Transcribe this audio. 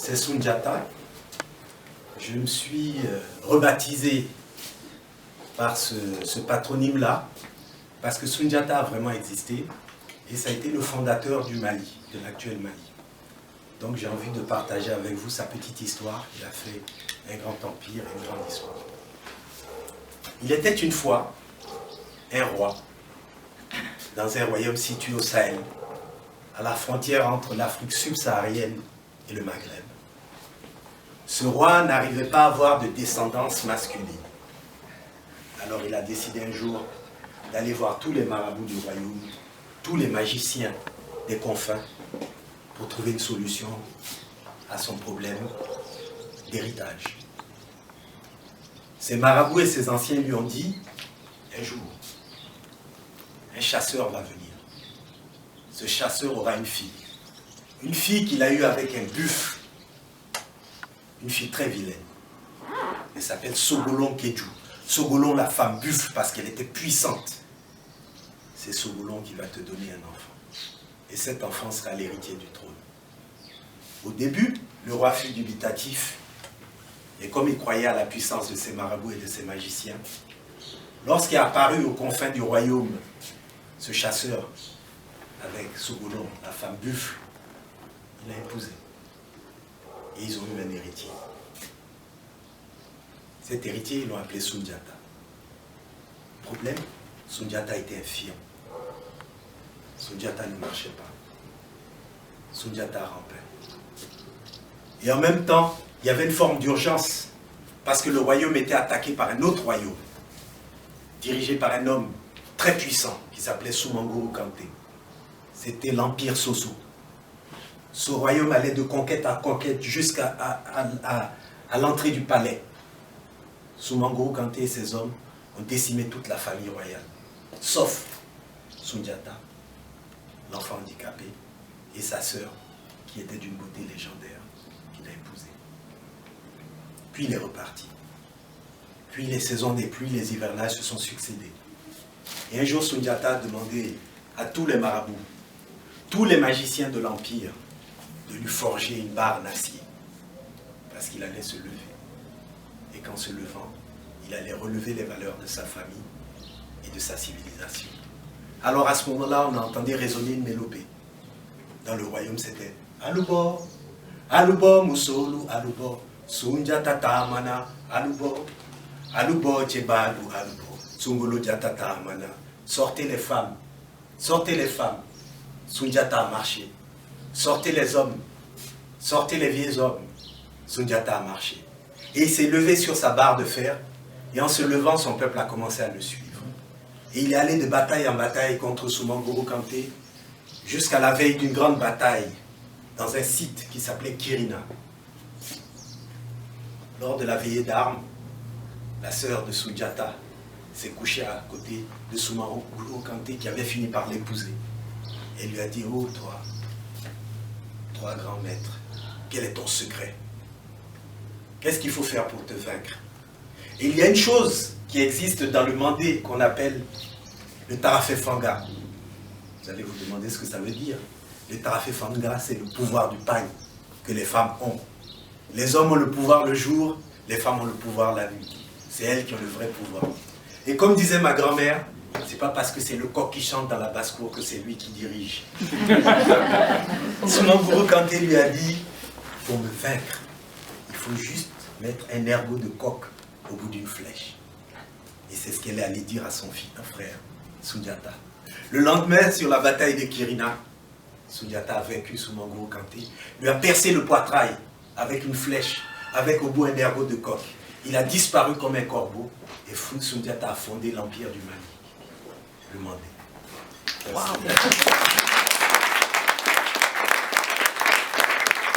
c'est Sundiata. Je me suis rebaptisé par ce patronyme-là, parce que Sundiata a vraiment existé, et ça a été le fondateur du Mali, de l'actuel Mali. Donc j'ai envie de partager avec vous sa petite histoire. Il a fait un grand empire, une grande histoire. Il était une fois un roi, dans un royaume situé au Sahel, à la frontière entre l'Afrique subsaharienne et le Maghreb. Ce roi n'arrivait pas à avoir de descendance masculine. Alors il a décidé un jour d'aller voir tous les marabouts du royaume, tous les magiciens des confins, pour trouver une solution à son problème d'héritage. Ces marabouts et ces anciens lui ont dit, un jour, un chasseur va venir. Ce chasseur aura une fille qu'il a eue avec un buffle, une fille très vilaine. Elle s'appelle Sogolon Kedjou. Sogolon, la femme buffle, parce qu'elle était puissante. C'est Sogolon qui va te donner un enfant. Et cet enfant sera l'héritier du trône. Au début, le roi fut dubitatif. Et comme il croyait à la puissance de ses marabouts et de ses magiciens, lorsqu'est apparu aux confins du royaume ce chasseur avec Sogolon, la femme buffle, il l'a épousé. Et ils ont eu un héritier. Cet héritier, ils l'ont appelé Sundiata. Problème, Sundiata était infirme. Sundiata ne marchait pas. Sundiata rampait. Et en même temps, il y avait une forme d'urgence, parce que le royaume était attaqué par un autre royaume, dirigé par un homme très puissant, qui s'appelait Soumanguru Kanté. C'était l'Empire Soso. Ce royaume allait de conquête à conquête jusqu'à l'entrée du palais. Soumanguru Kanté et ses hommes ont décimé toute la famille royale, sauf Sundiata, l'enfant handicapé, et sa sœur, qui était d'une beauté légendaire, qu'il a épousée. Puis il est reparti. Puis les saisons des pluies, les hivernages se sont succédés. Et un jour, Sundiata a demandé à tous les marabouts, tous les magiciens de l'Empire, de lui forger une barre d'acier, parce qu'il allait se lever. Et qu'en se levant, il allait relever les valeurs de sa famille et de sa civilisation. Alors à ce moment-là, on entendait résonner une mélopée. Dans le royaume, c'était Alubo, Alubo Musolu, Alubo, Sundiata Tamana, Alubo, Alubo Tchebadou, Alubo, Sungolo Diata Tamana. Sortez les femmes, sortez les femmes. Sundiata a marché. Sortez les hommes, sortez les vieux hommes. Sundiata a marché. Et il s'est levé sur sa barre de fer, et en se levant, son peuple a commencé à le suivre. Et il est allé de bataille en bataille contre Soumanguru Kanté, jusqu'à la veille d'une grande bataille, dans un site qui s'appelait Kirina. Lors de la veillée d'armes, la sœur de Sundiata s'est couchée à côté de Soumanguru Kanté, qui avait fini par l'épouser. Elle lui a dit, oh toi grand maître, quel est ton secret? Qu'est-ce qu'il faut faire pour te vaincre? Et il y a une chose qui existe dans le mandé qu'on appelle le Tarafé Fanga. Vous allez vous demander ce que ça veut dire. Le Tarafé Fanga, c'est le pouvoir du pagne que les femmes ont. Les hommes ont le pouvoir le jour, les femmes ont le pouvoir la nuit. C'est elles qui ont le vrai pouvoir. Et comme disait ma grand-mère, c'est pas parce que c'est le coq qui chante dans la basse-cour que c'est lui qui dirige. Soumanguru Kanté lui a dit, pour me vaincre, il faut juste mettre un ergot de coq au bout d'une flèche. Et c'est ce qu'elle est allée dire à son fils, un frère, Sundiata. Le lendemain, sur la bataille de Kirina, Sundiata a vaincu Soumanguru Kanté, lui a percé le poitrail avec une flèche, avec au bout un ergot de coq. Il a disparu comme un corbeau, et Sundiata a fondé l'empire du Mali, le Mandé. Wow.